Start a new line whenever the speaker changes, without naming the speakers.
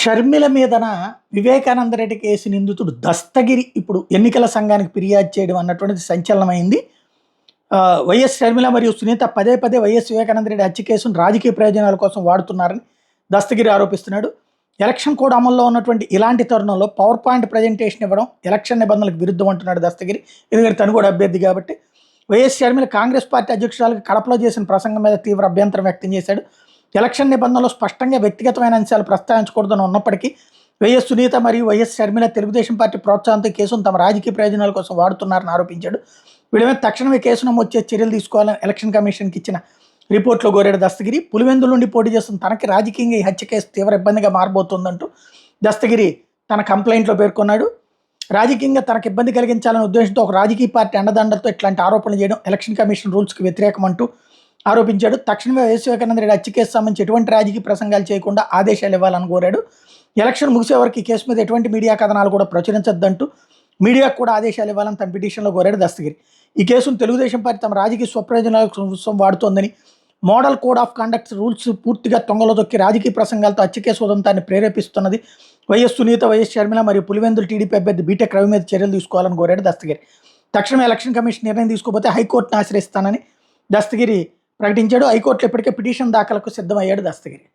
షర్మిల మీదన వివేకానంద రెడ్డి కేసు నిందితుడు దస్తగిరి ఇప్పుడు ఎన్నికల సంఘానికి ఫిర్యాదు చేయడం అన్నటువంటిది సంచలనమైంది. వైఎస్ షర్మిల మరియు సునీత పదే పదే వైఎస్ వివేకానంద రెడ్డి హత్య కేసును రాజకీయ ప్రయోజనాల కోసం వాడుతున్నారని దస్తగిరి ఆరోపిస్తున్నాడు. ఎలక్షన్ కోడ్ అమల్లో ఉన్నటువంటి ఇలాంటి తరుణంలో పవర్ పాయింట్ ప్రజెంటేషన్ ఇవ్వడం ఎలక్షన్ నిబంధనలకు విరుద్ధం అంటున్నాడు దస్తగిరి. ఎందుకంటే తను కూడా అభ్యర్థి కాబట్టి. వైఎస్ షర్మిల కాంగ్రెస్ పార్టీ అధ్యక్షురాలకు కడపలో చేసిన ప్రసంగం మీద తీవ్ర అభ్యంతరం వ్యక్తం చేశాడు. ఎలక్షన్ నిబంధనలో స్పష్టంగా వ్యక్తిగతమైన అంశాలు ప్రస్తావించకూడదని ఉన్నప్పటికీ వైఎస్ సునీత మరియు వైఎస్ షర్మిల తెలుగుదేశం పార్టీ ప్రోత్సాహంతో కేసును తమ రాజకీయ ప్రయోజనాల కోసం వాడుతున్నారని ఆరోపించాడు. వీళ్ళ మీద తక్షణమే కేసు నమోదు చేసి చర్యలు తీసుకోవాలని ఎలక్షన్ కమిషన్కి ఇచ్చిన రిపోర్ట్లో కోరాడు దస్తగిరి. పులివెందుల నుండి పోటీ చేస్తున్న తనకి రాజకీయంగా ఈ హత్య కేసు తీవ్ర ఇబ్బందిగా మారబోతోందంటూ దస్తగిరి తన కంప్లైంట్లో పేర్కొన్నాడు. రాజకీయంగా తనకు ఇబ్బంది కలిగించాలనే ఉద్దేశంతో ఒక రాజకీయ పార్టీ అండదండలతో ఇట్లాంటి ఆరోపణలు చేయడం ఎలక్షన్ కమిషన్ రూల్స్కి వ్యతిరేకమంటూ ఆరోపించాడు. తక్షణమే వైఎస్ వివేకానంద రెడ్డి హత్య కేసు సంబంధించి ఎటువంటి రాజకీయ ప్రసంగాలు చేయకుండా ఆదేశాలు ఇవ్వాలని కోరాడు. ఎలక్షన్ ముగిసే వరకు ఈ కేసు మీద ఎటువంటి మీడియా కథనాలు కూడా ప్రచురించొద్దంటూ మీడియాకు కూడా ఆదేశాలు ఇవ్వాలని తన పిటిషన్లో కోరాడు దస్తగిరి. ఈ కేసును తెలుగుదేశం పార్టీ తమ రాజకీయ స్వప్రయోజనాల కోసం వాడుతోందని, model code of conduct rules పూర్తిగా తొంగలో తొక్కి రాజకీయ ప్రసంగాలతో హత్య కేసు ఉదంతాన్ని ప్రేరేపిస్తున్నది. వైఎస్ సునీత, వైఎస్ షర్మిల మరియు పులివెందుల టీడీపీ అభ్యర్థి బీటెక్ రవి మీద చర్యలు తీసుకోవాలని కోరాడు దస్తగిరి. తక్షణమే ఎలక్షన్ కమిషన్ నిర్ణయం తీసుకోకపోతే హైకోర్టును ఆశ్రయిస్తానని దస్తగిరి ప్రకటించాడు. హైకోర్టులో ఇప్పటికే పిటిషన్ దాఖలకు సిద్ధమయ్యాడు దస్తగిరి.